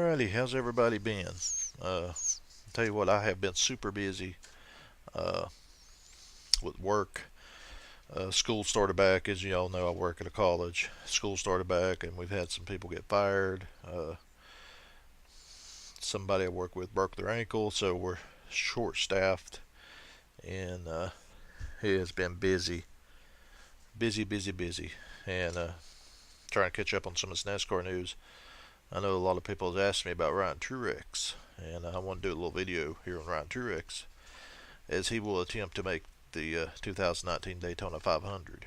Alrighty, how's everybody been? Tell you what, I have been super busy uh, with work. School started back, as you all know. I work at a college. School started back, and we've had some people get fired. Somebody I work with broke their ankle, so we're short-staffed, and it has been busy, busy, busy, busy, and trying to catch up on some of this NASCAR news. I know a lot of people have asked me about Ryan Truex, and I want to do a little video here on Ryan Truex, as he will attempt to make the 2019 Daytona 500.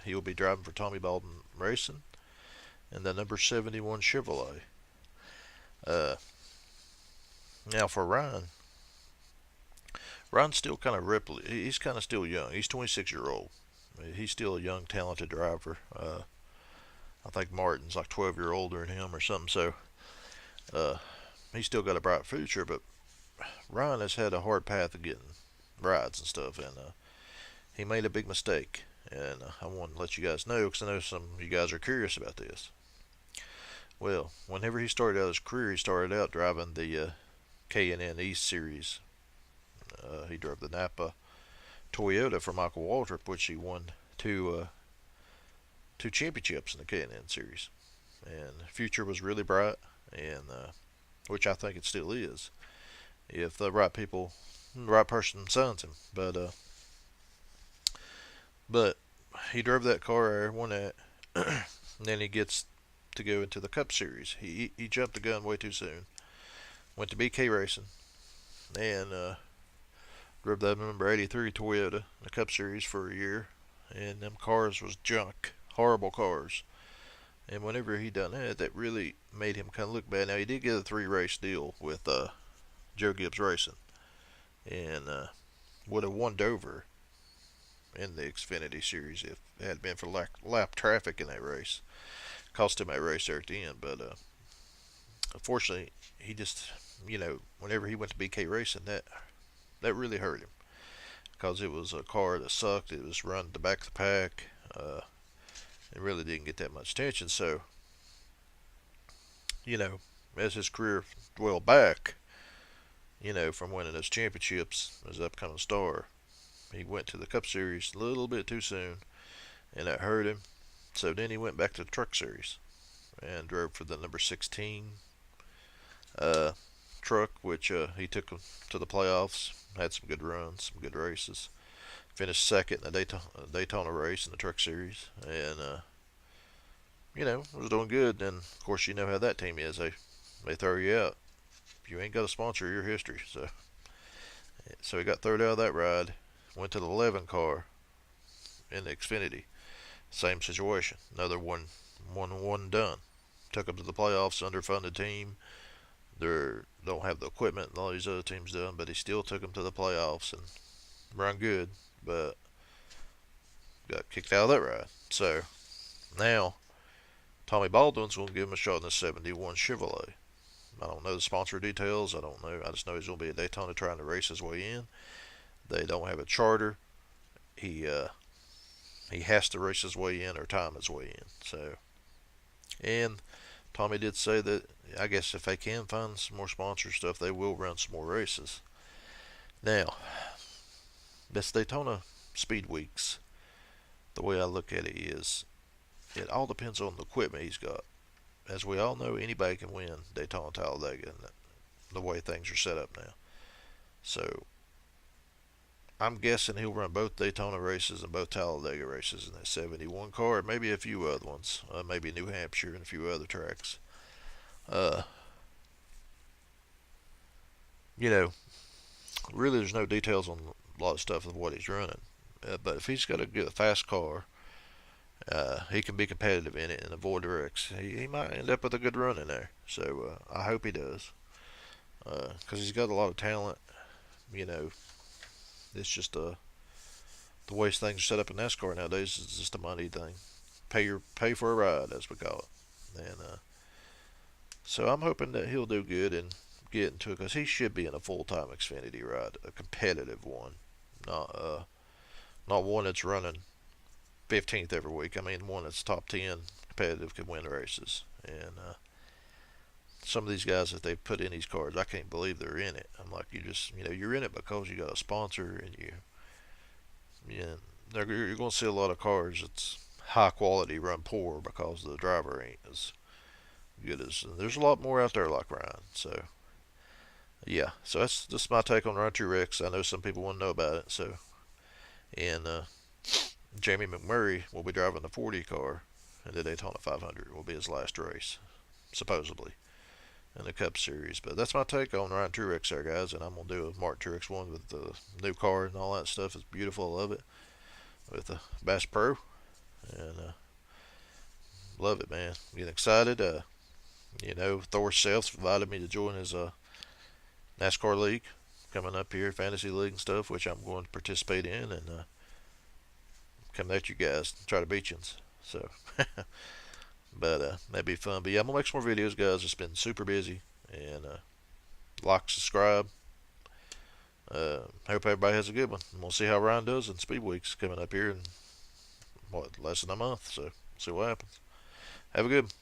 He will be driving for Tommy Baldwin Racing in the number 71 Chevrolet. Uh, Now for Ryan, Ryan's still kind of Ripley. He's kind of still young. He's 26-year-old. He's still a young, talented driver. I think Martin's like 12 year older than him or something. So uh, he's still got a bright future. But Ryan has had a hard path of getting rides and stuff, and he made a big mistake. And I want to let you guys know, because I know some of you guys are curious about this. Well, whenever he started out his career, he started out driving the K&N East Series. He drove the Napa Toyota for Michael Waltrip, which he won two championships in the K&N Series. And the future was really bright, and which I think it still is, if the right people, the right person signs him. But he drove that car, won that, and then he gets to go into the Cup Series. He jumped the gun way too soon. Went to BK Racing, and drove that number 83 Toyota in the Cup Series for a year, and them cars was junk, horrible cars. And whenever he done that, that really made him kind of look bad. Now he did get a 3 race deal with Joe Gibbs Racing, and would have won Dover in the Xfinity Series if it had been for lap traffic in that race. Cost him that race there at the end, but unfortunately, he just, whenever he went to BK Racing, that really hurt him, because it was a car that sucked. It was run to the back of the pack. It really didn't get that much attention. So, as his career dwelled back, from winning those championships as an upcoming star, he went to the Cup Series a little bit too soon, and that hurt him. So then he went back to the Truck Series and drove for the number 16 truck, which he took to the playoffs. Had some good runs, some good races. Finished second in the Daytona race in the Truck Series, and was doing good. And of course, you know how that team is. They throw you out if you ain't got a sponsor. Your history. So he got thrown out of that ride. Went to the 11 car in the Xfinity. Same situation. Another one done. Took them to the playoffs. Underfunded team. They don't have the equipment and all these other teams done, but he still took them to the playoffs and run good, but got kicked out of that ride. So now Tommy Baldwin's going to give him a shot in the 71 Chevrolet. I don't know the sponsor details. I don't know. I just know he's going to be at Daytona trying to race his way in. They don't have a charter. He has to race his way in or time his way in. So, and Tommy did say that, I guess if they can find some more sponsor stuff, they will run some more races. Now, this Daytona Speed Weeks, the way I look at it is, it all depends on the equipment he's got. As we all know, anybody can win Daytona, Talladega, and the way things are set up now. So, I'm guessing he'll run both Daytona races and both Talladega races in that 71 car, maybe a few other ones, maybe New Hampshire and a few other tracks. Really there's no details on a lot of stuff of what he's running. But if he's got a fast car, he can be competitive in it and avoid the wrecks. He might end up with a good run in there. So I hope he does, because he's got a lot of talent. It's just the way things are set up in NASCAR nowadays is just a money thing. Pay for a ride, as we call it. And so I'm hoping that he'll do good and get into it, because he should be in a full-time Xfinity ride, a competitive one, not one that's running 15th every week. I mean, one that's top 10 competitive, can win races. And some of these guys that they put in these cars, I can't believe they're in it. I'm like, you're in it because you got a sponsor, and you you're going to see a lot of cars that's high quality run poor because the driver ain't as good as. There's a lot more out there like Ryan. So yeah, so that's just my take on Ryan Truex. I know some people want to know about it. So and Jamie McMurray will be driving the 40 car in the Daytona 500. Will be his last race, supposedly, in the Cup Series. But that's my take on Ryan Truex there, guys. And I'm gonna do a Mark Truex one with the new car and all that stuff. It's beautiful. I love it with the Bass Pro, and love it, man. Getting excited. Thor Self invited me to join his NASCAR league coming up here, fantasy league and stuff, which I'm going to participate in, and coming at you guys, try to beat you. So, but that'd be fun. But yeah, I'm gonna make some more videos, guys. It's been super busy, and like, subscribe. Hope everybody has a good one. We'll see how Ryan does in Speed Weeks coming up here in less than a month. So see what happens. Have a good one.